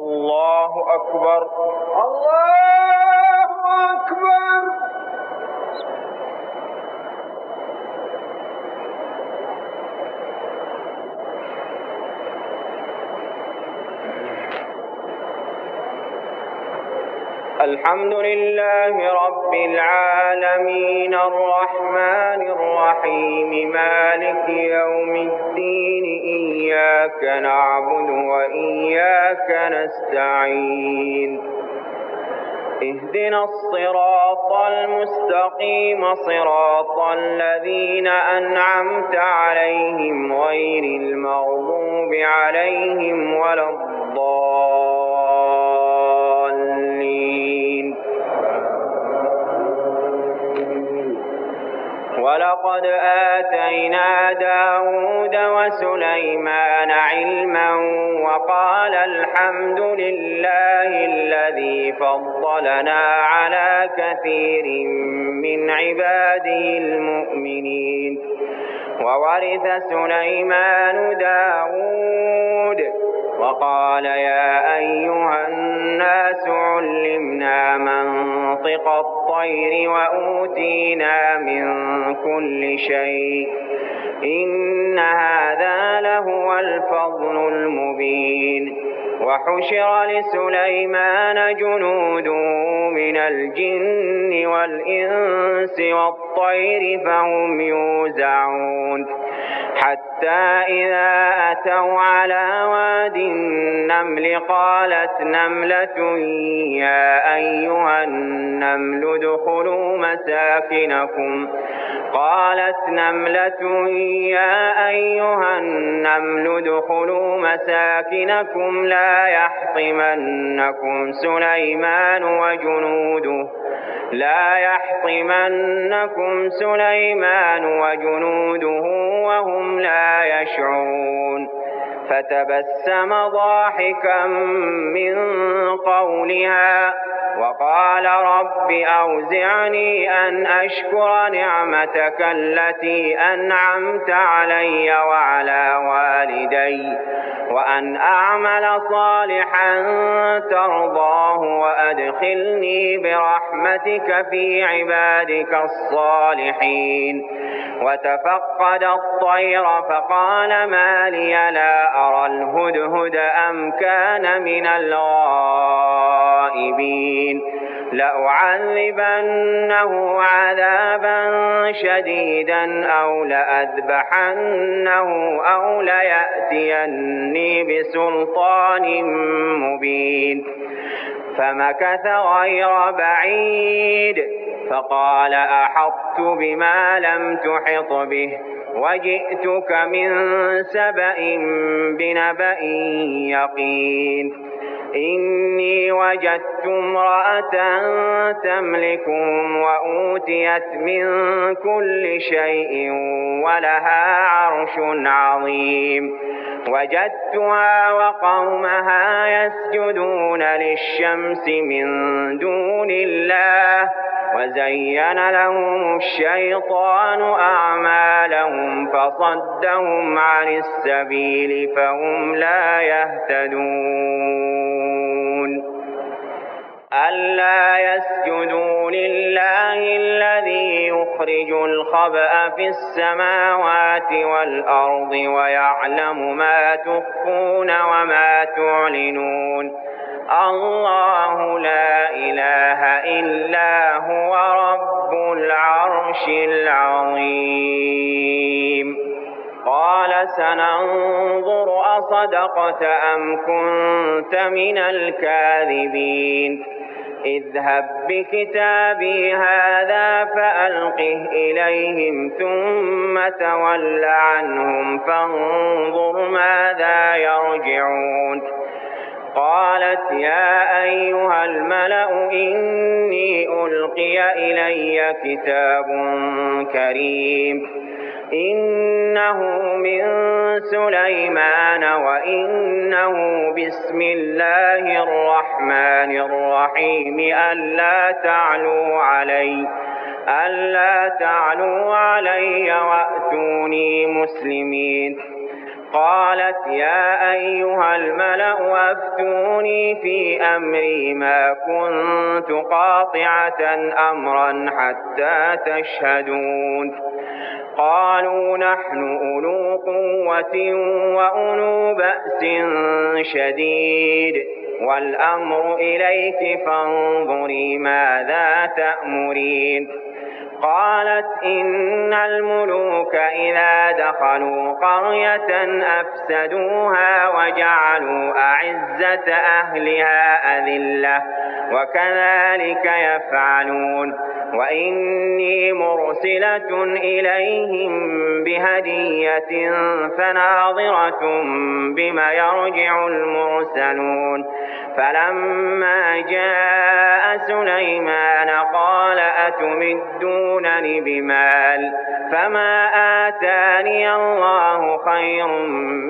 الله أكبر. الله أكبر. الحمد لله رب العالمين الرحمن الرحيم مالك يوم الدين إياك نعبد وإياك نستعين اهدنا الصراط المستقيم صراط الذين أنعمت عليهم غير المغضوب عليهم ولا الضالين. ولقد آتينا داود وسليمان علما وقال الحمد لله الذي فضلنا على كثير من عباده المؤمنين. وورث سليمان داود وقال يا أيها الناس علمنا منطق الطير وأوتينا من كل شيء إن هذا لهو الفضل المبين. وحشر لسليمان جنوده من الجن والإنس والطير فهم يوزعون حتى إذا أتوا على واد النمل قالت نملة يا أيها النمل ادخلوا مساكنكم لا يحطمنكم سليمان وجنوده وهم لا يشعرون. فتبسم ضاحكا من قولها وقال رب أوزعني أن أشكر نعمتك التي أنعمت علي وعلى والدي وأن أعمل صالحا ترضاه وأدخلني برحمتك في عبادك الصالحين. وتفقد الطير فقال ما لي لا أرى الهدهد أم كان من الغائبين. لأعذبنه عذابا شديدا أو لأذبحنه أو ليأتيني بسلطان مبين. فمكث غير بعيد فقال أحطت بما لم تحط به وجئتك من سبأ بنبأ يقين. إني وجدت امرأة تملكهم وأوتيت من كل شيء ولها عرش عظيم. وجدتها وقومها يسجدون للشمس من دون الله وزين لهم الشيطان أعمالهم فصدهم عن السبيل فهم لا يهتدون. ألا يسجدوا لله الذي يخرج الخبأ في السماوات والأرض ويعلم ما تخفون وما تعلنون. الله لا إله إلا هو رب العرش العظيم. قال سننظر أصدقت أم كنت من الكاذبين. اذهب بكتابي هذا فألقه إليهم ثم تول عنهم فانظر ماذا يرجعون. قالت يا أيها الملأ إني ألقي إلي كتاب كريم إنه من سليمان وإنه بسم الله الرحمن الرحيم ألا تعلوا علي وأتوني مسلمين. قالت يا أيها الملأ أفتوني في أمري ما كنت قاطعة أمرا حتى تشهدون قالوا نحن أولو قوة وأولو بأس شديد والأمر إليك فانظري ماذا تأمرين قالت إن الملوك إذا دخلوا قرية أفسدوها وجعلوا أعزة أهلها أذلة وكذلك يفعلون وإني مرسلة إليهم بهدية فناظرة بما يرجع المرسلون فلما جاء سليمان قال أتمدونني بمال فما آتاني الله خير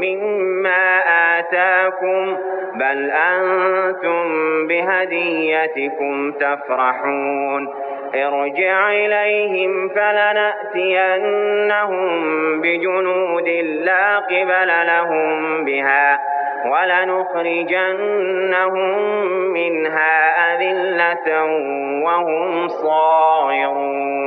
مما آتاكم بل أنتم بهديتكم تفرحون ارجع إليهم فلنأتينهم بجنود لا قبل لهم بها ولنخرجنهم منها أذلة وهم صاغرون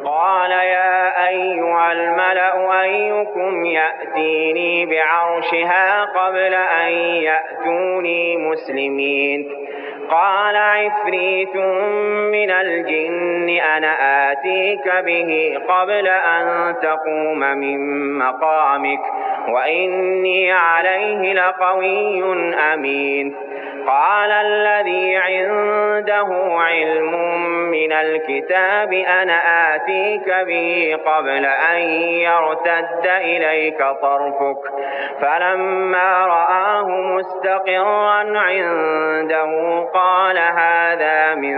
قال يا أيها الملأ أيكم يأتيني بعرشها قبل أن يأتوني مسلمين قال عفريت من الجن أنا آتيك به قبل أن تقوم من مقامك وإني عليه لقوي أمين قال الذي عنده علم من الكتاب أنا آتيك به قبل أن يرتد إليك طرفك فلما رآه مستقرا عنده قال هذا من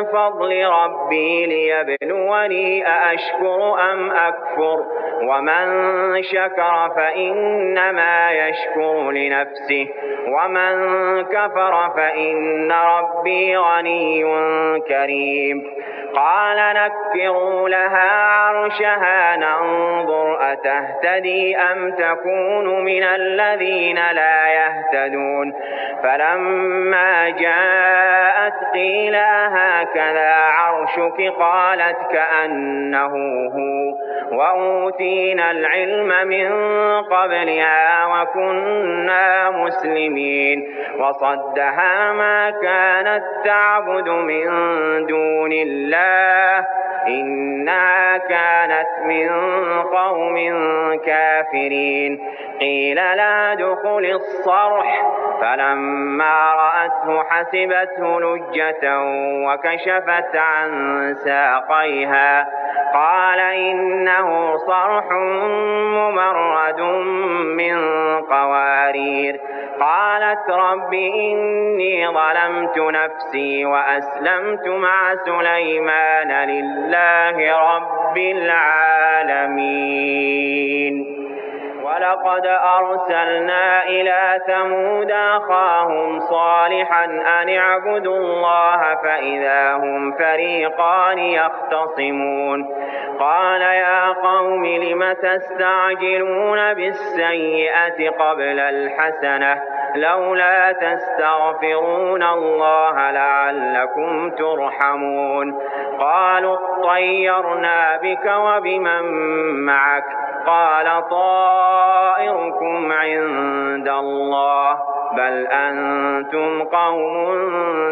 فضل ربي ليبلوني أأشكر أم أكفر ومن شكر فإنما يشكر لنفسه ومن كفر فإن ربي غني كريم قال نكروا لها عرشها ننظر أتهتدي أم تكون من الذين لا يهتدون فلما جاءت قيل هكذا عرشك قالت كأنه هو وأوتينا العلم من قبلها وكنا مسلمين وصدها ما كانت تعبد من دون الله إنها كانت من قوم كافرين قيل لا دخل الصرح فلما رأته حسبته لجة وكشفت عن ساقيها قال إنه صرح ممرد من قوارير قالت رب إني ظلمت نفسي وأسلمت مع سليمان لله رب العالمين ولقد أرسلنا إلى ثمود أخاهم صالحا أن اعبدوا الله فإذا هم فريقان يختصمون قال يا قوم لم تستعجلون بالسيئة قبل الحسنة لولا تستغفرون الله لعلكم ترحمون قالوا اطيرنا بك وبمن معك قال طائركم عند الله بل أنتم قوم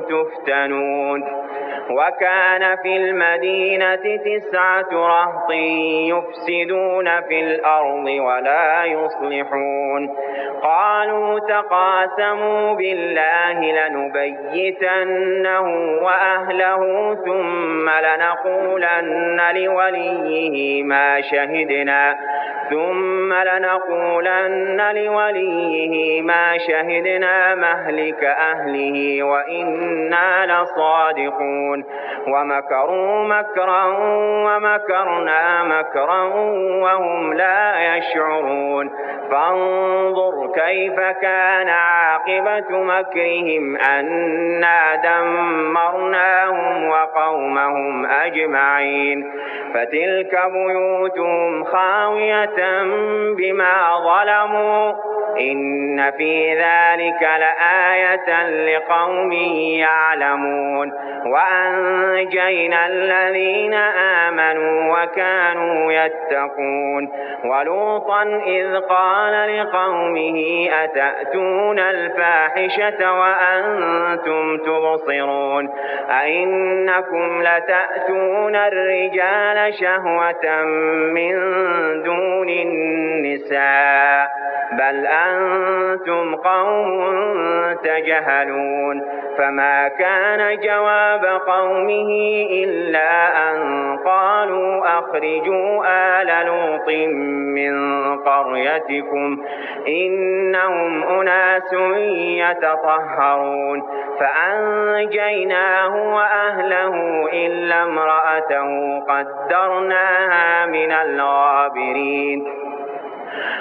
تفتنون وكان في المدينة 9 رهط يفسدون في الأرض ولا يصلحون قالوا تقاسموا بالله لنبيتنه وأهله ثم لنقولن لوليه ما شهدنا ثم لنقولن لوليه ما شهدنا مهلك أهله وإنا لصادقون ومكروا مكرا ومكرنا مكرا وهم لا يشعرون فانظر كيف كان عاقبة مكرهم أنا دمرناهم وقومهم أجمعين فتلك بيوتهم خاوية بما ظلموا إن في ذلك لآية لقوم يعلمون وأنجينا الذين آمنوا وكانوا يتقون ولوطا إذ قال لقومه أتأتون الفاحشة وأنتم تبصرون أئنكم لتأتون الرجال شهوة من دون النساء بل أنتم قوم تجهلون فما كان جواب قومه إلا أن قالوا أخرجوا آل لوط من قريتكم إنهم أناس يتطهرون فأنجيناه وأهله إلا امرأته قدرناها من الغابرين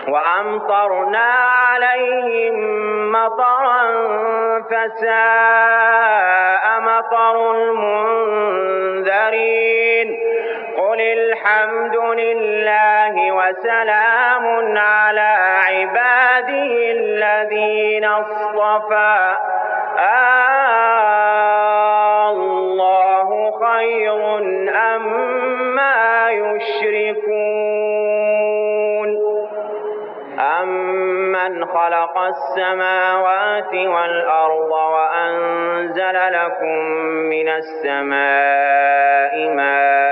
وأمطرنا عليهم مطرا فساء مطر المنذرين قل الحمد لله وسلام على عباده الذين اصطفى الله خير أما يشركون أمن خلق السماوات والأرض وأنزل لكم من السماء ماء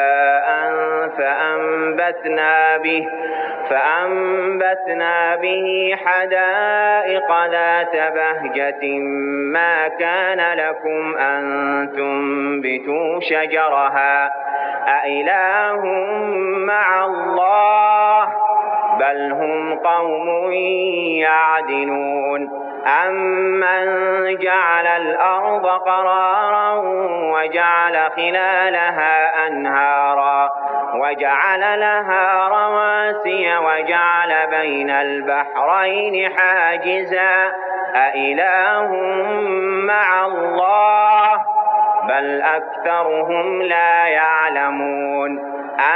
فأنبتنا به حدائق ذات بهجة ما كان لكم أن تنبتوا شجرها أإله مع الله بل هم قوم يعدلون أمن جعل الأرض قرارا وجعل خلالها أنهارا وجعل لها رواسي وجعل بين البحرين حاجزا أإله مع الله بل أكثرهم لا يعلمون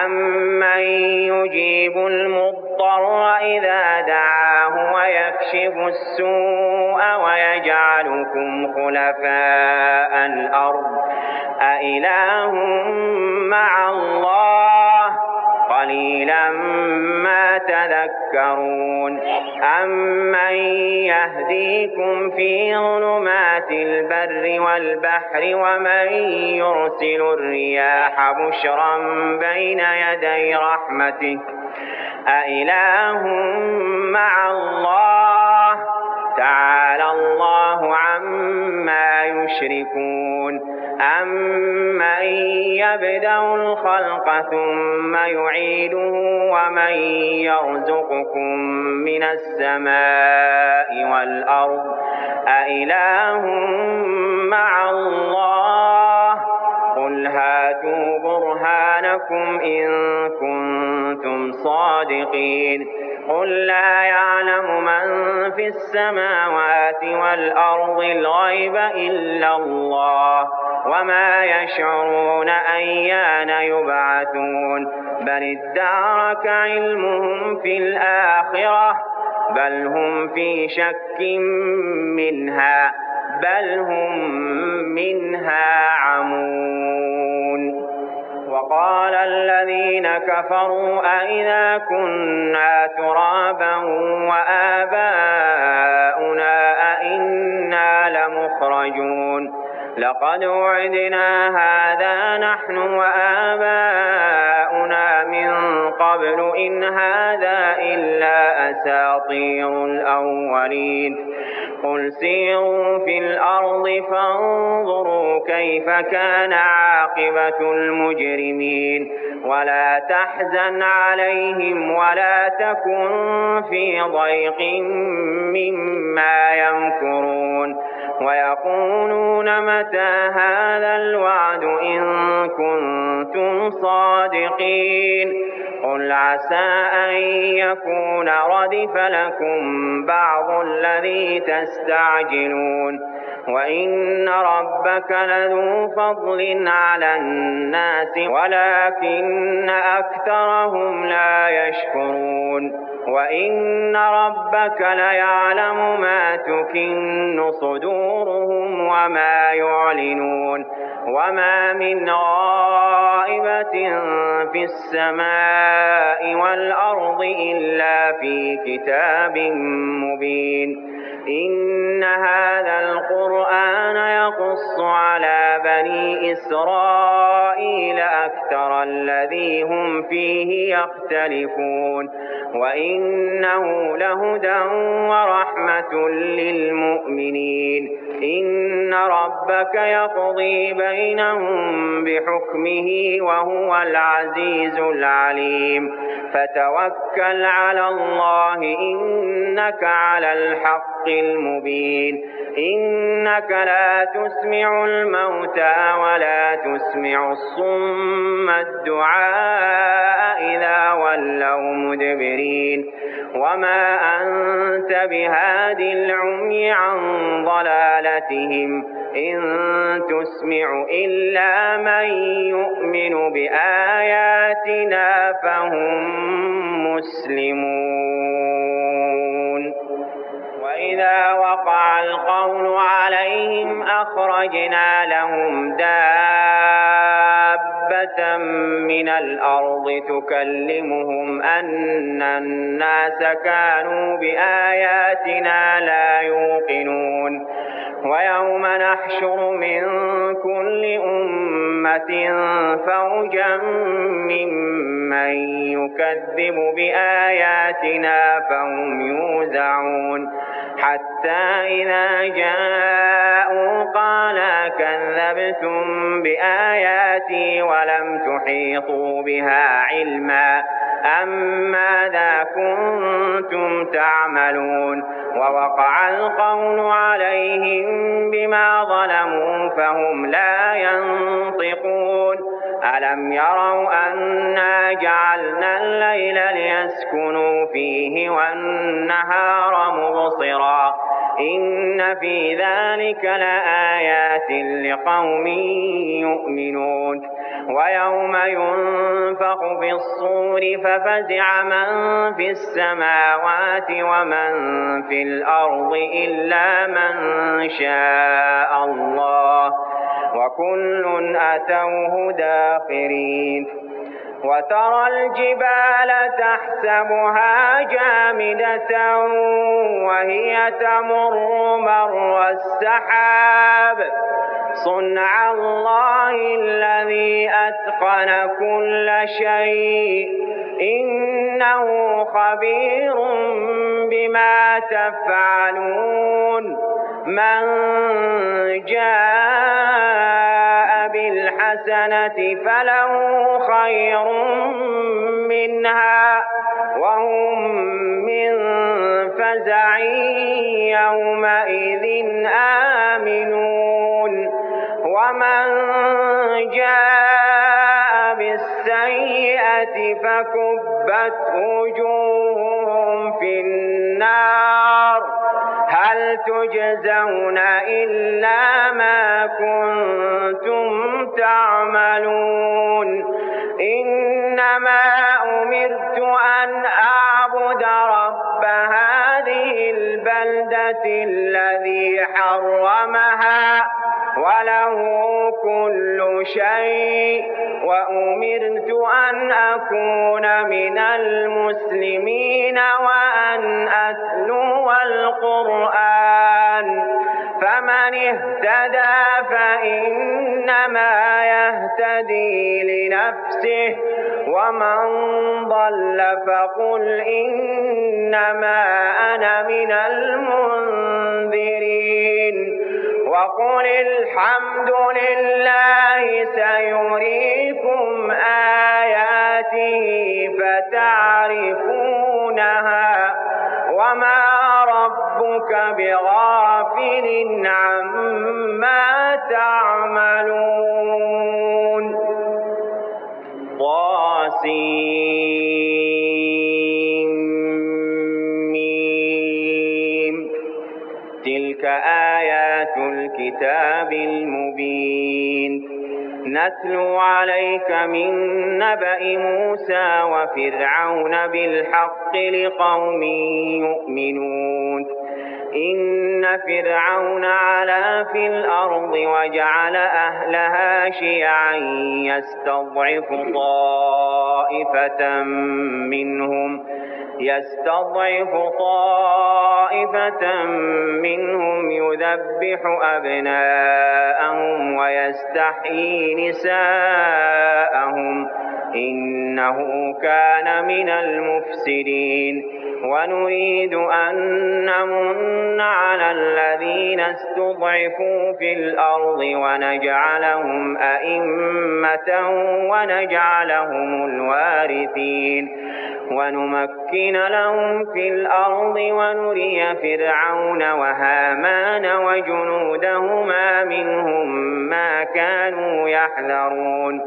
أمن يجيب المضطر إذا دعاه ويكشف السوء ويجعلكم خلفاء الأرض أإله مع الله قليلا ما تذكرون أمن يهديكم في ظلمات البر والبحر ومن يرسل الرياح بشرا بين يدي رحمته أإله مع الله تعالى الله عما يشركون أمن يبدأ الخلق ثم يعيده ومن يرزقكم من السماء والأرض أإله مع الله قل هاتوا برهانكم إن كنتم صادقين قل لا يعلم من في السماوات والأرض الغيب إلا الله وما يشعرون أيان يبعثون بل ادارك علمهم في الآخرة بل هم في شك منها بل هم منها عمون وقال الذين كفروا أئذا كنا ترابا وآباؤنا أئنا لمخرجون لقد وعدنا هذا نحن وآباؤنا من قبل إن هذا إلا أساطير الأولين قل سيروا في الأرض فانظروا كيف كان عاقبة المجرمين ولا تحزن عليهم ولا تكن في ضيق مما يمكرون ويقولون متى هذا الوعد إن كنتم صادقين قل عسى أن يكون ردف لكم بعض الذي تستعجلون وإن ربك لذو فضل على الناس ولكن أكثرهم لا يشكرون وإن ربك ليعلم ما تكن صدورهم وما يعلنون وما من غائبة في السماء والأرض إلا في كتاب مبين إن هذا القرآن يقص على بني إسرائيل أكثر الذي هم فيه يختلفون وإنه لهدى ورحمة للمؤمنين إن ربك يقضي بينهم بحكمه وهو العزيز العليم فتوكل على الله إنك على الحق المبين إنك لا تسمع الموتى ولا تسمع الصم الدعاء إذا ولوا مدبرين وما أنت بهاد العمي عن ضلالتهم إن تسمع إلا من يؤمن بآياتنا فهم مسلمون وإذا وقع القول عليهم أخرجنا لهم دابة من الأرض تكلمهم أن الناس كانوا بآياتنا لا يوقنون ويوم نحشر من كل أمة فوجا ممن يكذب بآياتنا فهم يوزعون حتى إذا جاءوا قال كذبتم بآياتي ولم تحيطوا بها علما أم ماذا كنتم تعملون ووقع القول عليهم بما ظلموا فهم لا ينطقون ألم يروا أنا جعلنا الليل ليسكنوا فيه والنهار مبصرا إن في ذلك لآيات لقوم يؤمنون ويوم ينفخ في الصور ففزع من في السماوات ومن في الأرض إلا من شاء الله وكل أتوه داخرين وترى الجبال تحسبها جامدة وهي تمر مر السحاب صنع الله الذي أتقن كل شيء إنه خبير بما تفعلون من جاء بالحسنة فله خير منها وهم من فزع يومئذ آمنون ومن جاء بالسيئة فكبت وجوههم في النار هل تجزون إلا ما كنتم تعملون إنما أمرت أن أعبد رب هذه البلدة الذي حرمها وله كل شيء وأمرت أن أكون من المسلمين وأن أتلو القرآن فمن اهتدى فإنما يهتدي لنفسه ومن ضل فقل إنما أنا من المنذرين وقل الحمد لله سيريكم آياته وما ربك بغافل عما تعملون طاسيم تلك آيات الكتاب المبين نتلو عليك من نبأ موسى وفرعون بالحق لقوم يؤمنون إن فرعون علا في الأرض وجعل أهلها شيعا يستضعف طائفة منهم يذبح أبناءهم ويستحيي نساءهم إنه كان من المفسدين ونريد أن نمن على الذين استضعفوا في الأرض ونجعلهم أئمة ونجعلهم الوارثين ونمكن لهم في الأرض ونري فرعون وهامان وجنودهما منهم ما كانوا يحذرون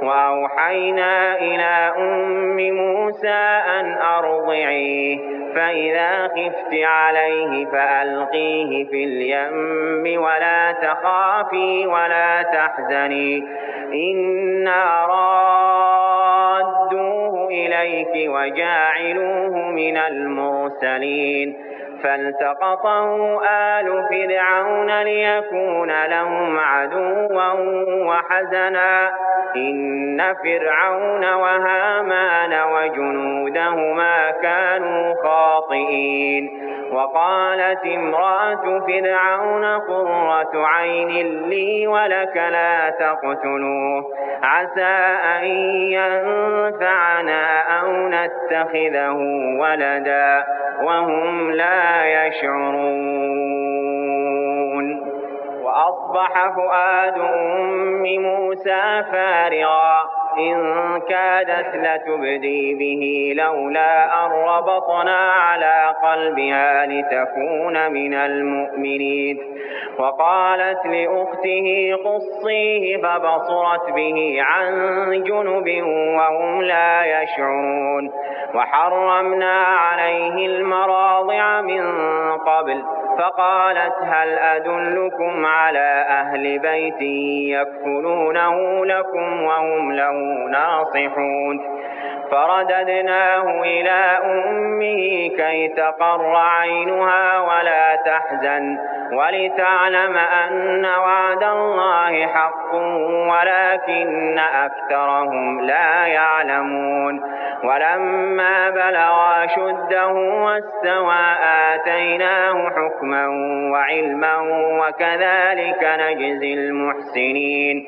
وأوحينا إلى أم موسى أن أرضعيه فإذا خفت عليه فألقيه في اليم ولا تخافي ولا تحزني إنا رادوه إليك وجاعلوه من المرسلين فالتقطه آل فرعون ليكون لهم عدوا وحزنا إن فرعون وهامان وجنودهما كانوا خاطئين وقالت امرأة فرعون قرة عين لي ولك لا تقتلوه عسى أن ينفعنا أو نتخذه ولدا وهم لا يشعرون وأصبح فؤاد أم موسى فارغا إن كادت لتبدي به لولا أن ربطنا على قلبها لتكون من المؤمنين وقالت لأخته قصيه فبصرت به عن جنب وهم لا يشعرون وحرمنا عليه المراضع من قبل فقالت هل أدلكم على أهل بيت يكفلونه لكم وهم له ناصحون فرددناه إلى أمه كي تقر عينها ولا تحزن ولتعلم أن وعد الله حق ولكن أكثرهم لا يعلمون ولما بلغ أشده واستوى آتيناه حكما وعلما وكذلك نجزي المحسنين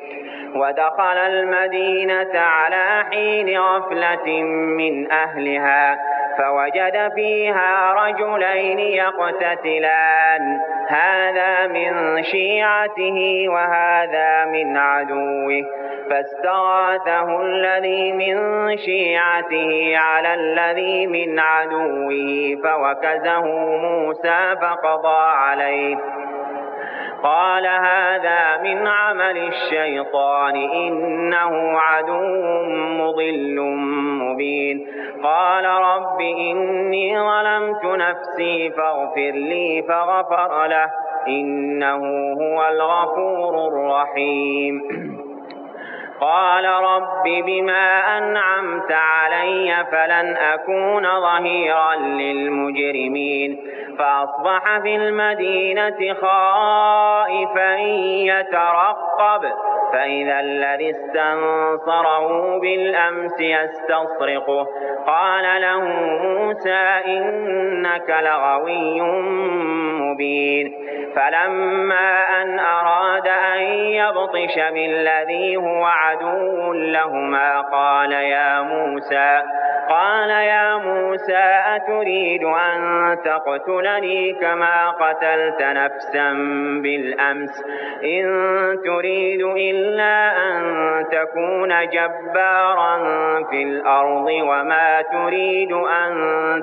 ودخل المدينة على حين غفلة من أهلها فوجد فيها رجلين يقتتلان هذا من شيعته وهذا من عدوه فاستغاثه الذي من شيعته على الذي من عدوه فوكزه موسى فقضى عليه قال هذا من عمل الشيطان إنه عدو مضل مبين قال رب إني ظلمت نفسي فاغفر لي فغفر له إنه هو الغفور الرحيم قال رب بما أنعمت علي فلن أكون ظهيرا للمجرمين فأصبح في المدينة خائفا يترقب فإذا الذي استنصره بالأمس يستصرخه قال له موسى إنك لغوي مبين فلما أن أراد أن يبطش بالذي هو عدو لهما قال يا موسى أتريد أن تقتلني كما قتلت نفسا بالأمس إن تريد إلا أن تكون جبارا في الأرض وما تريد أن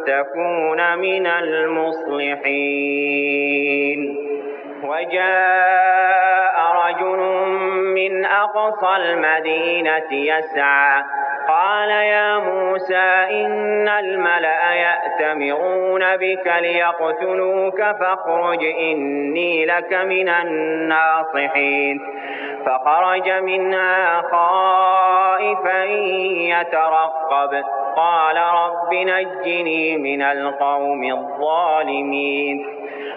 تكون من المصلحين. وجاء رجل من أقصى المدينة يسعى قال يا موسى إن الملأ يأتمرون بك ليقتلوك فاخرج إني لك من الناصحين. فخرج منها خائفا يترقب قال رب نجني من القوم الظالمين.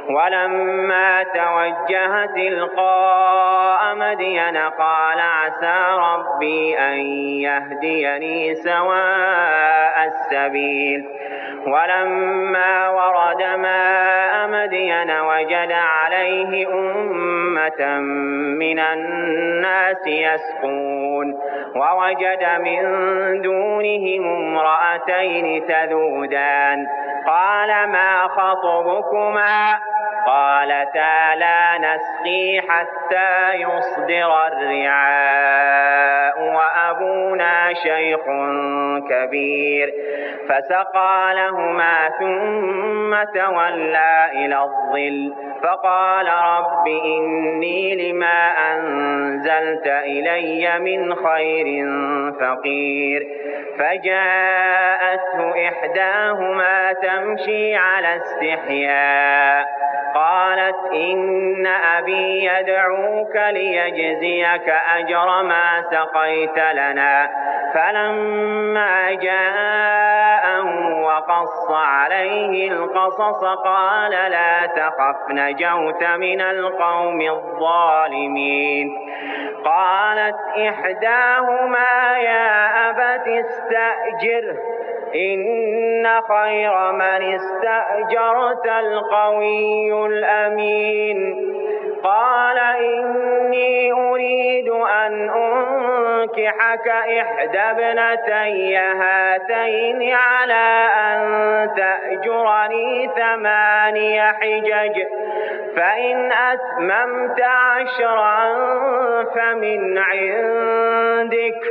ولما توجه تلقاء مدين قال عسى ربي أن يهديني سواء السبيل. ولما ورد ماء مدين وجد عليه أمة من الناس يسقون ووجد من دونهم امرأتين تذودان قال ما خطبكما قالتا لا نسقي حتى يصدر الرعاء وأبونا شيخ كبير. فسقى لهما ثم تولى إلى الظل فقال رب إني لما أنزلت إلي من خير فقير. فجاءته إحداهما تمشي على استحياء قالت إن أبي يدعوك ليجزيك أجر ما سقيت لنا. فلما جاءه وقص عليه القصص قال لا تخف نجوت من القوم الظالمين. قالت إحداهما يا أبت استأجره إن خير من استأجرت القوي الأمين. قال إني أريد أن أنكحك إحدى ابنتي هاتين على أن تأجرني 8 حجج فإن أتممت 10 فمن عندك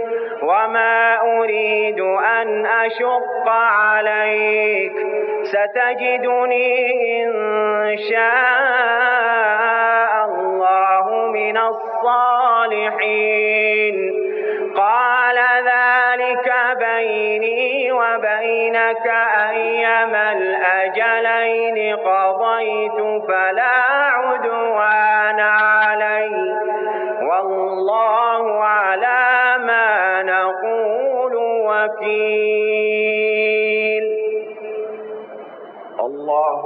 وما أريد أن أشق عليك ستجدني إن شاء الله من الصالحين. قال ذلك بيني وبينك أيما الأجلين قضيت فلا عدوان علي والله على ما نقول وكيل. الله